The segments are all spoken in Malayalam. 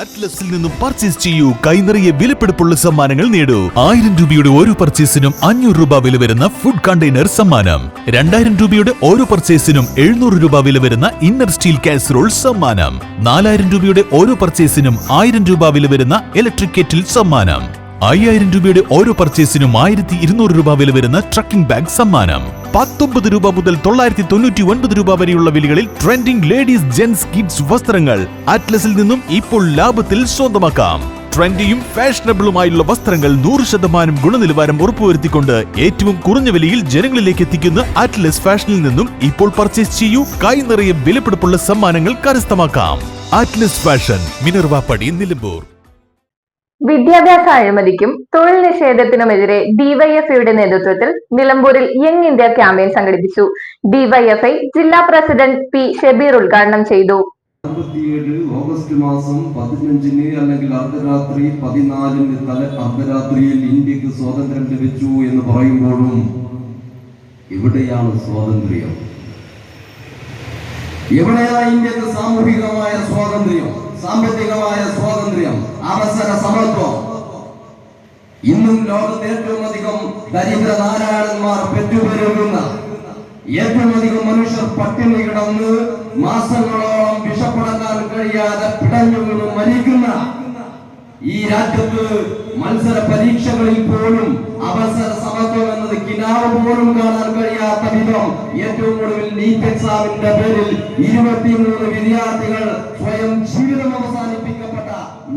അറ്റ്ലസിൽ നിന്നും പർച്ചേസ് ചെയ്യൂ. കൈനിറയെ വിലപിടിപ്പുള്ള സമ്മാനങ്ങൾ നേടൂ. 1000 രൂപയുടെ ഓരോ പർച്ചേസിനും 500 രൂപ വില വരുന്ന ഫുഡ് കണ്ടെയ്നർ സമ്മാനം. 2000 രൂപയുടെ ഓരോ പർച്ചേസിനും 700 രൂപ വില വരുന്ന ഇന്നർ സ്റ്റീൽ കാസറോൾ സമ്മാനം. 4000 രൂപയുടെ ഓരോ പർച്ചേസിനും 1000 രൂപ വില വരുന്ന ഇലക്ട്രിക് കെറ്റിൽ സമ്മാനം. 5000 രൂപയുടെ ഓരോ പർച്ചേസിനും 1200 രൂപ വില വരുന്ന ട്രക്കിംഗ് ബാഗ് സമ്മാനം. 19 രൂപ മുതൽ 999 രൂപ വരെയുള്ള വിലകളിൽ ട്രെൻഡിംഗ് ലേഡീസ് ജെന്റ്സ് കിഡ്സ് വസ്ത്രങ്ങൾ അറ്റ്ലസിൽ നിന്നും ഇപ്പോൾ ലാഭത്തിൽ സ്വന്തമാക്കാം. ട്രെൻഡിയും ഫാഷനബിളുമായുള്ള വസ്ത്രങ്ങൾ 100% ഗുണനിലവാരം ഉറപ്പുവരുത്തിക്കൊണ്ട് ഏറ്റവും കുറഞ്ഞ വിലയിൽ ജനങ്ങളിലേക്ക് എത്തിക്കുന്ന അറ്റ്ലസ് ഫാഷനിൽ നിന്നും ഇപ്പോൾ പർച്ചേസ് ചെയ്യൂ. കൈ നിറയെ വിലപിടിപ്പുള്ള സമ്മാനങ്ങൾ കരസ്ഥമാക്കാം. Atlas fashion, Minervappadi, Nilambur. വിദ്യാഭ്യാസ അഴിമതിക്കും തൊഴിൽ നിഷേധത്തിനുമെതിരെ ഡിവൈഎഫ്ഐയുടെ നേതൃത്വത്തിൽ നിലമ്പൂരിൽ യങ് ഇന്ത്യ ക്യാമ്പയിൻ സംഘടിപ്പിച്ചു. ഡിവൈഎഫ്ഐ ജില്ലാ പ്രസിഡന്റ് പി ഷബീർ ഉദ്ഘാടനം ചെയ്തു. ഓഗസ്റ്റ് മാസം 15 അല്ലെങ്കിൽ അർദ്ധരാത്രി 14 അർദ്ധരാത്രിയിൽ ഇന്ത്യക്ക് സ്വാതന്ത്ര്യം ലഭിച്ചു എന്ന് പറയുമ്പോഴും എവിടെയാണ് സ്വാതന്ത്ര്യം? എവിടെയാണ് ഇന്ത്യക്ക് സാമൂഹികമായ സ്വാതന്ത്ര്യം, സാമ്പത്തികമായ സ്വാതന്ത്ര്യം, അവസര സമത്വം? ഇന്നും ലോകത്ത് ഏറ്റവും അധികം ദരിദ്ര നാരായണന്മാർ പെറ്റുപെരുകുന്ന, ഏറ്റവും അധികം മനുഷ്യർ പട്ടിണി കിടന്ന് മാസങ്ങളോളം വിഷപ്പടക്കാൻ കഴിയാതെ പിടഞ്ഞു വീണ് മരിക്കുന്ന ഈ രാജ്യത്ത് മത്സര പരീക്ഷകളിൽ പോലും അവസര സമത്വം എന്നത് കിനാവ് പോലും കാണാൻ കഴിയാത്ത വിധം ഏറ്റവും ഒടുവിൽ നീറ്റ് എക്സാമിന്റെ പേരിൽ 23 വിദ്യാർത്ഥികൾ സ്വയം ജീവിതം അവസാനിപ്പിക്കപ്പെട്ട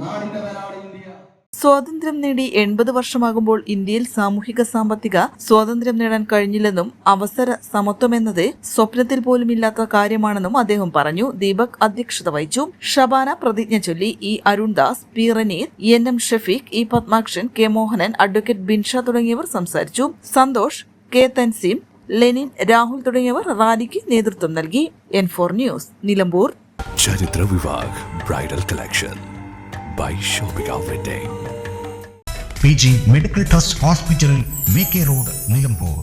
നാടിന്റെ പേരാണ് ഇന്ത്യ. സ്വാതന്ത്ര്യം നേടി 80 വർഷമാകുമ്പോൾ ഇന്ത്യയിൽ സാമൂഹിക സാമ്പത്തിക സ്വാതന്ത്ര്യം നേടാൻ കഴിഞ്ഞില്ലെന്നും അവസര സമത്വമെന്നത് സ്വപ്നത്തിൽ പോലുമില്ലാത്ത കാര്യമാണെന്നും അദ്ദേഹം പറഞ്ഞു. ദീപക് അധ്യക്ഷത വഹിച്ചു. ഷബാന പ്രതിജ്ഞ ചൊല്ലി. E Arundas, P Raneer, N Shafeeq, E Padmakshan, K Mohanan, advocate Binsha തുടങ്ങിയവർ സംസാരിച്ചു. സന്തോഷ്, കെ തൻസീം, ലെനിൻ, രാഹുൽ തുടങ്ങിയവർ റാലിക്ക് നേതൃത്വം നൽകി. N4 news, Nilambur. Charithra Vivah bridal collection by Shobika Wedding. PG medical trust hospital, VK road, Nilambur.